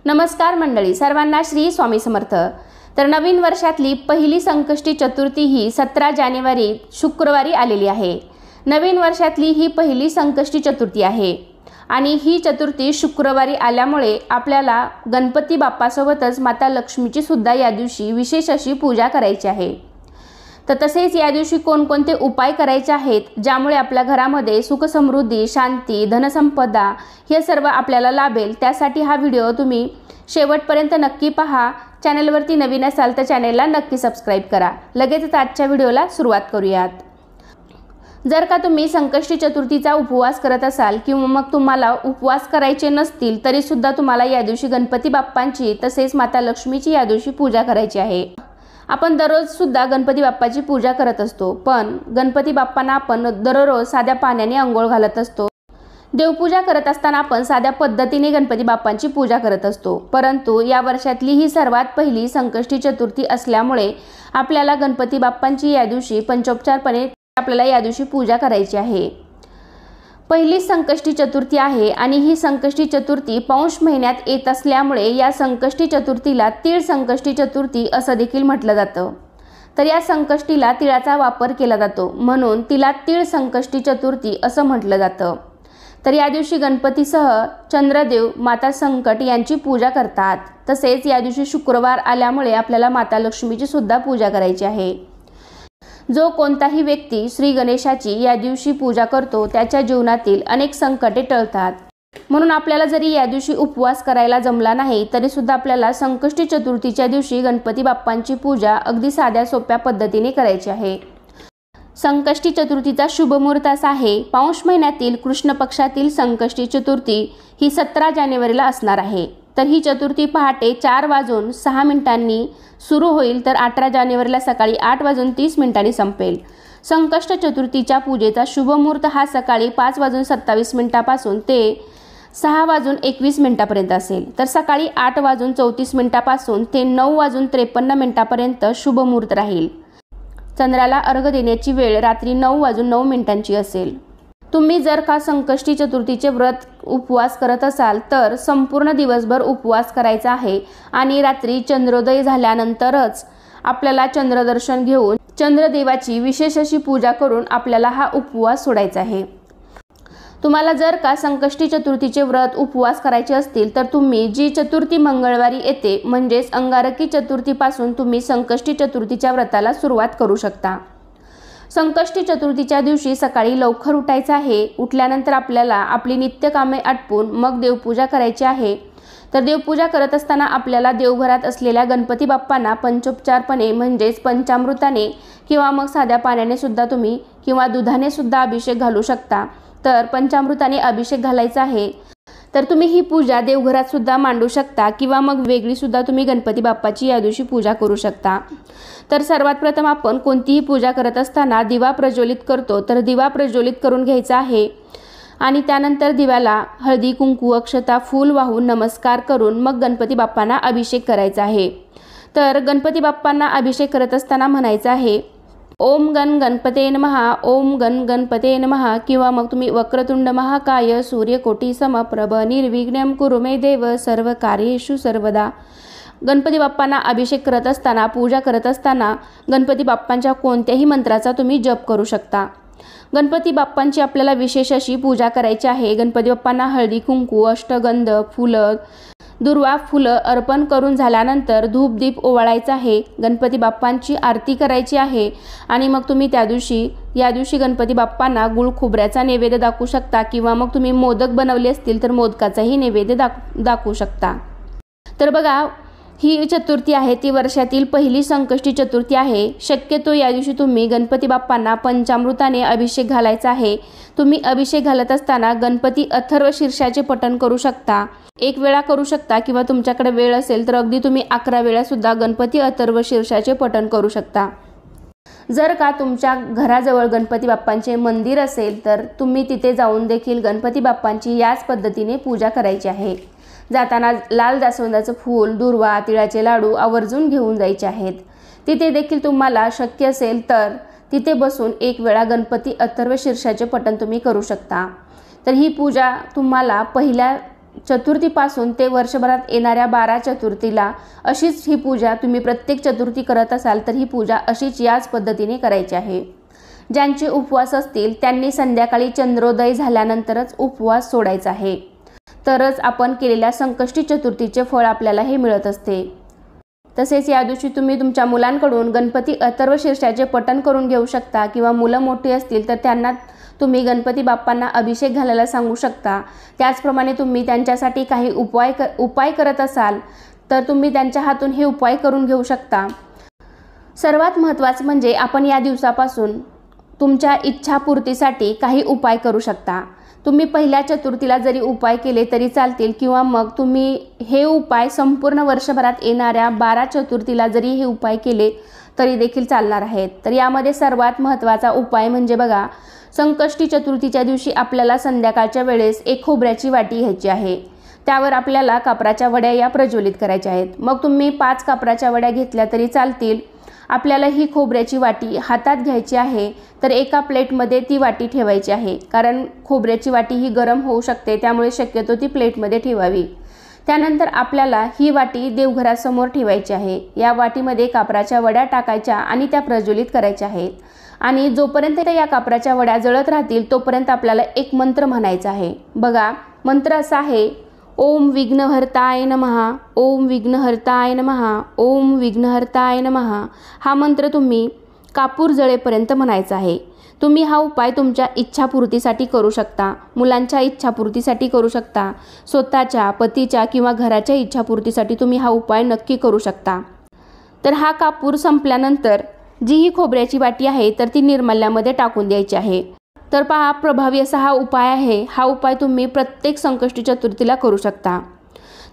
नमस्कार मंडळी, सर्वांना श्री स्वामी समर्थ। तर नवीन वर्षातली पहिली संकष्टी चतुर्थी ही 17 जानेवारी शुक्रवारी आलेली आहे। नवीन वर्षातली ही पहिली संकष्टी चतुर्थी आहे आणि ही चतुर्थी शुक्रवारी आल्यामुळे आपल्याला गणपती बाप्पासोबतच माता लक्ष्मीची सुद्धा या दिवशी विशेष अशी पूजा करायची आहे। तर तसेच या दिवशी कोणकोणते उपाय करायचे आहेत ज्यामुळे आपल्या घरामध्ये सुख समृद्धी, शांती, धनसंपदा हे सर्व आपल्याला लाभेल, त्यासाठी हा व्हिडिओ तुम्ही शेवटपर्यंत नक्की पहा। चॅनलवरती नवीन असाल तर चॅनलला नक्की सबस्क्राइब करा। लगेच आजच्या व्हिडिओला सुरुवात करूयात। जर का तुम्ही संकष्टी चतुर्थीचा उपवास करत असाल किंवा मग तुम्हाला उपवास करायचे नसतील तरी सुद्धा तुम्हाला या दिवशी गणपती बाप्पांची तसेच माता लक्ष्मीची या दिवशी पूजा करायची आहे। आपण दररोज सुद्धा गणपती बाप्पाची पूजा करत असतो, पण गणपती बाप्पांना आपण दररोज साध्या पाण्याने अंघोळ घालत असतो। देवपूजा करत असताना आपण साध्या पद्धतीने गणपती बाप्पांची पूजा करत असतो, परंतु या वर्षातली ही सर्वात पहिली संकष्टी चतुर्थी असल्यामुळे आपल्याला गणपती बाप्पांची या दिवशी पंचोपचारपणे आपल्याला या दिवशी पूजा करायची आहे। पहिली संकष्टी चतुर्थी आहे आणि ही संकष्टी चतुर्थी पौष महिन्यात येत असल्यामुळे या संकष्टी चतुर्थीला तीळ संकष्टी चतुर्थी असं देखील म्हटलं जातं। तर या संकष्टीला तिळाचा वापर केला जातो म्हणून तिला तीळ संकष्टी चतुर्थी असं म्हटलं जातं। तर या दिवशी गणपतीसह चंद्रदेव, माता संकट यांची पूजा करतात। तसेच या दिवशी शुक्रवार आल्यामुळे आपल्याला माता लक्ष्मीची सुद्धा पूजा करायची आहे। जो कोणताही व्यक्ती श्री गणेशाची या दिवशी पूजा करतो त्याच्या जीवनातील अनेक संकटे टळतात। म्हणून आपल्याला जरी या दिवशी उपवास करायला जमला नाही तरी सुद्धा आपल्याला संकष्टी चतुर्थीच्या दिवशी गणपती बाप्पांची पूजा अगदी साध्या सोप्या पद्धतीने करायची आहे। संकष्टी चतुर्थीचा शुभ मुहूर्त असा आहे, पौष महिन्यातील कृष्ण पक्षातील संकष्टी चतुर्थी ही 17 जानेवारीला असणार आहे। तर ही चतुर्थी पहाटे 4:06 सुरू होईल तर 18 जानेवारीला सकाळी 8:30 संपेल। संकष्ट चतुर्थीच्या पूजेचा शुभ मुहूर्त हा सकाळी 5:27 पासून ते 6:21 पर्यंत असेल। तर सकाळी 8:34 पासून ते 9:53 शुभ मुहूर्त राहील। चंद्राला अर्घ देण्याची वेळ रात्री 9:09 असेल। तुम्ही जर का संकष्टी चतुर्थीचे व्रत उपवास करत असाल तर संपूर्ण दिवसभर उपवास करायचा आहे आणि रात्री चंद्रोदय झाल्यानंतरच आपल्याला चंद्रदर्शन घेऊन चंद्रदेवाची विशेष अशी पूजा करून आपल्याला हा उपवास सोडायचा आहे। तुम्हाला जर का संकष्टी चतुर्थीचे व्रत उपवास करायचे असतील तर तुम्ही जी चतुर्थी मंगळवारी येते म्हणजेच अंगारकी चतुर्थीपासून तुम्ही संकष्टी चतुर्थीच्या व्रताला सुरुवात करू शकता। संकष्टी चतुर्थीच्या दिवशी सकाळी लवकर उठायचं आहे। उठल्यानंतर आपल्याला आपली नित्यकामे आटपून मग देवपूजा करायची आहे। तर देवपूजा करत असताना आपल्याला देवघरात असलेल्या गणपती बाप्पांना पंचोपचारपणे म्हणजेच पंचामृताने किंवा मग साध्या पाण्याने सुद्धा तुम्ही किंवा दुधाने सुद्धा अभिषेक घालू शकता। तर पंचामृताने अभिषेक घालायचा आहे। तर तुम्ही ही पूजा देवघरात सुद्धा मांडू शकता किंवा मग वेगळी सुद्धा तुम्ही गणपती बाप्पाची या दिवशी पूजा करू शकता। तर सर्वात प्रथम आपण कोणतीही पूजा करत असताना दिवा प्रज्वलित करतो, तर दिवा प्रज्वलित करून घ्यायचा आहे आणि त्यानंतर दिव्याला हळदी, कुंकू, अक्षता, फूल वाहून नमस्कार करून मग गणपती बाप्पांना अभिषेक करायचा आहे। तर गणपती बाप्पांना अभिषेक करत असताना म्हणायचं आहे ओम गण गणपते नमः, ओम गण गणपते नमः किंवा मग तुम्ही वक्रतुंड महाकाय सूर्यकोटी समप्रभ निर्विघ्नं कुरु मे देव सर्व कार्येषु सर्वदा। गणपती बाप्पांना अभिषेक करत असताना, पूजा करत असताना गणपती बाप्पांच्या कोणत्याही मंत्राचा तुम्ही जप करू शकता। गणपती बाप्पांची आपल्याला विशेष अशी पूजा करायची आहे। गणपती बाप्पांना हळदी, कुंकू, अष्टगंध, फुलं, दुर्वा फुलं अर्पण करून झाल्यानंतर धूप दीप ओवाळायचा आहे। गणपती बाप्पांची आरती करायची आहे आणि मग तुम्ही या दिवशी गणपती बाप्पांना गुळ खोबऱ्याचा नैवेद्य दाखवू शकता किंवा मग तुम्ही मोदक बनवले असतील तर मोदकाचाही नैवेद्य दाखवू शकता। तर बघा, ही चतुर्थी आहे ती वर्षातील पहिली संकष्टी चतुर्थी आहे। शक्यतो या दिवशी तुम्ही गणपती बाप्पांना पंचामृताने अभिषेक घालायचा आहे। तुम्ही अभिषेक घालत असताना गणपती अथर्व शीर्षाचे पठण करू शकता, 1 वेळा करू शकता किंवा तुमच्याकडे वेळ असेल तर अगदी तुम्ही 11 वेळा सुद्धा गणपती अथर्व शीर्षाचे पठण करू शकता। जर का तुमच्या घराजवळ गणपती बाप्पांचे मंदिर असेल तर तुम्ही तिथे जाऊन देखील गणपती बाप्पांची याच पद्धतीने पूजा करायची आहे। जाताना लाल जास्वंदाचं फूल, दुर्वा, तिळाचे लाडू आवर्जून घेऊन जायचे आहेत। तिथे देखील तुम्हाला शक्य असेल तर तिथे बसून 1 वेळा गणपती अथर्व शीर्षाचे पठण तुम्ही करू शकता। तर ही पूजा तुम्हाला पहिल्या चतुर्थीपासून ते वर्षभरात येणाऱ्या 12 चतुर्थीला अशीच ही पूजा तुम्ही प्रत्येक चतुर्थी करत असाल तर ही पूजा अशीच याच पद्धतीने करायची आहे। ज्यांचे उपवास असतील त्यांनी संध्याकाळी चंद्रोदय झाल्यानंतरच उपवास सोडायचा आहे, तरच आपण केलेल्या संकष्टी चतुर्थीचे फळ आपल्याला हे मिळत असते। तसेच या दिवशी तुम्ही तुमच्या मुलांकडून गणपती अथर्वशीर्षाचे पठण करून घेऊ शकता किंवा मुलं मोठी असतील तर त्यांना तुम्ही गणपती बाप्पांना अभिषेक घालायला सांगू शकता। त्याचप्रमाणे तुम्ही त्यांच्यासाठी काही उपाय करत असाल तर तुम्ही त्यांच्या हातून हे उपाय करून घेऊ शकता। सर्वात महत्त्वाचं म्हणजे आपण या दिवसापासून तुमच्या इच्छापूर्तीसाठी काही उपाय करू शकता। तुम्ही पहिल्या चतुर्थीला जरी उपाय केले तरी चालतील किंवा मग तुम्ही हे उपाय संपूर्ण वर्षभरात येणाऱ्या 12 चतुर्थीला जरी हे उपाय केले तरी देखील चालणार आहेत। तर यामध्ये सर्वात महत्त्वाचा उपाय म्हणजे बघा, संकष्टी चतुर्थीच्या दिवशी आपल्याला संध्याकाळच्या वेळेस एक खोबऱ्याची वाटी घ्यायची आहे। त्यावर आपल्याला कापराच्या वड्या या प्रज्वलित करायच्या आहेत। मग तुम्ही 5 कापराच्या वड्या घेतल्या तरी चालतील। आपल्याला ही खोबऱ्याची वाटी हातात घ्यायची आहे, तर एका प्लेटमध्ये ती वाटी ठेवायची आहे, कारण खोबऱ्याची वाटी ही गरम होऊ शकते, त्यामुळे शक्यतो ती प्लेटमध्ये ठेवावी। त्यानंतर आपल्याला ही वाटी देवघरासमोर ठेवायची आहे। या वाटीमध्ये कापराच्या वड्या टाकायच्या आणि त्या प्रज्वलित करायच्या आहेत आणि जोपर्यंत या कापराच्या वड्या जळत राहतील तोपर्यंत आपल्याला एक मंत्र म्हणायचा आहे। बघा, मंत्र असा आहे, ओम विघ्नहर्ताय नमः, ओम विघ्नहर्ताय नमः, ओम विघ्नहर्ताय नमः। हा मंत्र तुम्ही कापूर जळेपर्यंत म्हणायचा आहे। तुम्ही हा उपाय तुमच्या इच्छापूर्तीसाठी करू शकता, मुलांच्या इच्छापूर्तीसाठी करू शकता, स्वतःच्या, पतीच्या किंवा घराच्या इच्छापूर्तीसाठी तुम्ही हा उपाय नक्की करू शकता। तर हा कापूर संपल्यानंतर जी ही खोबऱ्याची वाटी आहे तर ती निर्माल्यामध्ये टाकून द्यायची आहे। तर पहा, प्रभावी असा हा उपाय आहे। हा उपाय तुम्ही प्रत्येक संकष्टी चतुर्थीला करू शकता।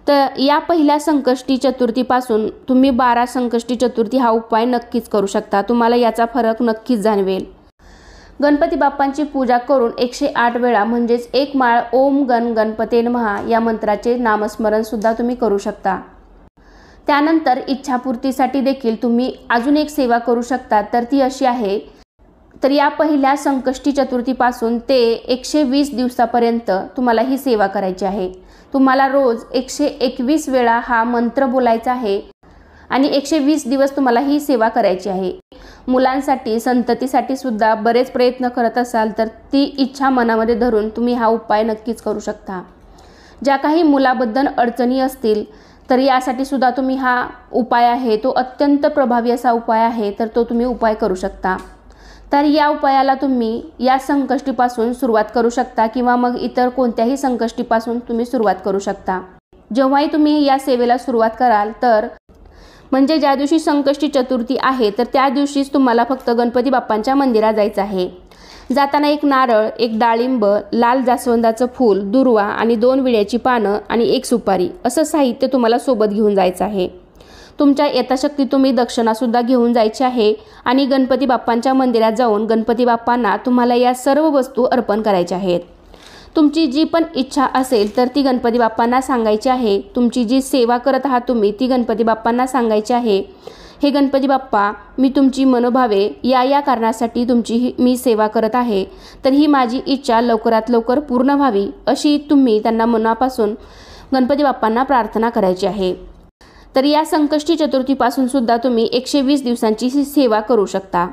तर या पहिल्या संकष्टी चतुर्थीपासून तुम्ही 12 संकष्टी चतुर्थी हा उपाय नक्कीच करू शकता। तुम्हाला याचा फरक नक्कीच जाणवेल। गणपती बाप्पांची पूजा करून 108 वेळा म्हणजेच एक माळ ओम गण गणपते नमः या मंत्राचे नामस्मरण सुद्धा तुम्ही करू शकता। त्यानंतर इच्छापूर्तीसाठी देखील तुम्ही अजून एक सेवा करू शकता, तर ती अशी आहे, तर या पहिल्या संकष्टी चतुर्थीपासून ते 120 दिवसापर्यंत तुम्हाला ही सेवा करायची आहे। तुम्हाला रोज 121 वेळा हा मंत्र बोलायचा आहे आणि 120 दिवस तुम्हाला ही सेवा करायची आहे। मुलांसाठी, संततीसाठी सुद्धा बरेच प्रयत्न करत असाल तर ती इच्छा मनामध्ये धरून तुम्ही हा उपाय नक्कीच करू शकता। ज्या काही मुलाबद्दल अडचणी असतील तर यासाठी सुद्धा तुम्ही हा उपाय आहे तो अत्यंत प्रभावी असा उपाय आहे, तर तो तुम्ही उपाय करू शकता। तर या उपायाला तुम्ही या संकष्टीपासून सुरुवात करू शकता किंवा मग इतर कोणत्याही संकष्टीपासून तुम्ही सुरुवात करू शकता। जेव्हाही तुम्ही या सेवेला सुरुवात कराल तर म्हणजे ज्या दिवशी संकष्टी चतुर्थी आहे तर त्या दिवशीच तुम्हाला फक्त गणपती बाप्पांच्या मंदिरात जायचं आहे। जाताना एक नारळ, एक डाळिंब, लाल जास्वंदाचं फूल, दुर्वा आणि 2 विड्याची पानं आणि 1 सुपारी असं साहित्य तुम्हाला सोबत घेऊन जायचं आहे। तुमच्या यथाशक्ती तुम्ही दक्षिणासुद्धा घेऊन जायची आहे आणि गणपती बाप्पांच्या मंदिरात जाऊन गणपती बाप्पांना तुम्हाला या सर्व वस्तू अर्पण करायच्या आहेत। तुमची जी पण इच्छा असेल तर ती गणपती बाप्पांना सांगायची आहे। तुमची जी सेवा करत आहात तुम्ही ती गणपती बाप्पांना सांगायची आहे, हे गणपती बाप्पा, मी तुमची मनोभावे या कारणासाठी तुमची मी सेवा करत आहे, तर ही माझी इच्छा लवकरात लवकर पूर्ण व्हावी अशी तुम्ही त्यांना मनापासून गणपती बाप्पांना प्रार्थना करायची आहे। तर या संकष्टी चतुर्थीपासून सुद्धा तुम्ही 120 दिवसांची ही सेवा करू शकता।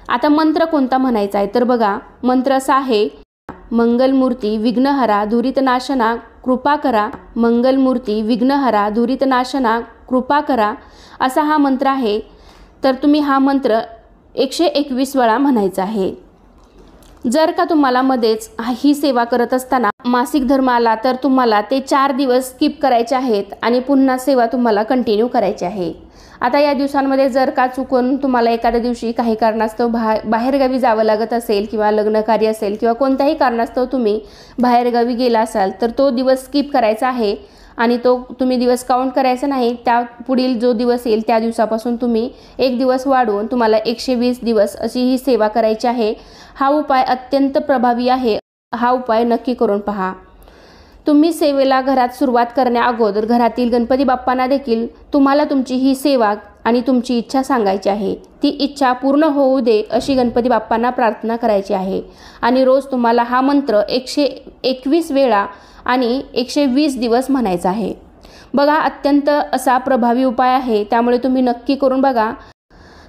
आता मंत्र कोणता म्हणायचा आहे तर बघा, मंत्र असा आहे, मंगलमूर्ती विघ्नहरा दुरितनाशना कृपा करा, मंगलमूर्ती विघ्नहरा दुरितनाशना कृपा करा असा हा मंत्र आहे। तर तुम्ही हा मंत्र 121 वेळा म्हणायचा आहे। जर का तुम्हाला मध्येच ही सेवा करत असताना मासिक धर्म आला तर तुम्हाला ते 4 दिवस स्किप करायचे आहेत आणि पुन्हा सेवा तुम्हाला कंटिन्यू करायची आहे। आता या दिवसांमध्ये जर का चुकून तुम्हाला एखाद्या दिवशी काही कारणास्तव बाहेरगावी जावं लागत असेल किंवा लग्नकार्य असेल किंवा कोणत्याही कारणास्तव तुम्ही बाहेरगावी गेला असाल तर तो दिवस स्किप करायचा आहे आणि तो तुम्ही दिवस काउंट करायचा नाही। त्या पुढील जो दिवस येईल त्या दिवसापासून तुम्ही 1 दिवस वाढवून तुम्हाला 120 दिवस अशी ही सेवा करायची आहे। हा उपाय अत्यंत प्रभावी आहे। हा उपाय नक्की करून पहा। तुम्ही सेवेला घरात सुरुवात करण्या अगोदर घरातील गणपती बाप्पांना देखील तुम्हाला तुमची ही सेवा आणि तुमची इच्छा सांगायची आहे। ती इच्छा पूर्ण होऊ दे अशी गणपती बाप्पांना प्रार्थना करायची आहे आणि रोज तुम्हाला हा मंत्र 121 वेळा आणि 120 दिवस म्हणायचं आहे। बघा, अत्यंत असा प्रभावी उपाय आहे, त्यामुळे तुम्ही नक्की करून बघा।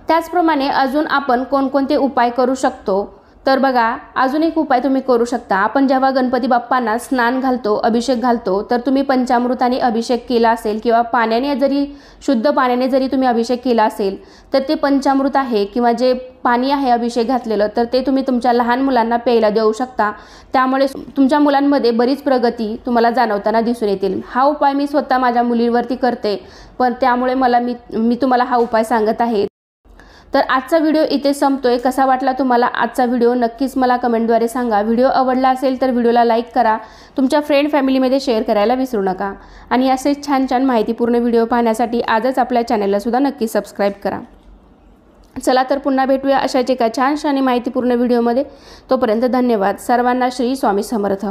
त्याचप्रमाणे अजून आपण कोणकोणते उपाय करू शकतो तर बघा, अजून एक उपाय तुम्ही करू शकता। आपण जेव्हा गणपती बाप्पांना स्नान घालतो, अभिषेक घालतो, तर तुम्ही पंचामृताने अभिषेक केला असेल किंवा पाण्याने जरी, शुद्ध पाण्याने जरी तुम्ही अभिषेक केला असेल, तर ते पंचामृत आहे किंवा जे पाणी आहे अभिषेक घातलेलं, तर ते तुम्ही तुमच्या लहान मुलांना प्यायला देऊ शकता। त्यामुळे तुमच्या मुलांमध्ये बरीच प्रगती तुम्हाला जाणवताना दिसून येतील। हा उपाय मी स्वतः माझ्या मुलीवरती करते, पण त्यामुळे मी तुम्हाला हा उपाय सांगत आहे। तर आजचा व्हिडिओ इथे संपतोय। कसा वाटला तुम्हाला आजचा व्हिडिओ नक्कीच मला कमेंटद्वारे सांगा। व्हिडिओ आवडला असेल तर व्हिडिओला लाईक करा, तुमच्या फ्रेंड फॅमिलीमध्ये शेअर करायला विसरू नका आणि असे छान छान माहितीपूर्ण व्हिडिओ पाहण्यासाठी आजच आपल्या चॅनलला सुद्धा नक्की सबस्क्राईब करा। चला तर पुन्हा भेटूया अशाच एका छानशा आणि माहितीपूर्ण व्हिडिओमध्ये। तोपर्यंत धन्यवाद। सर्वांना श्री स्वामी समर्थ।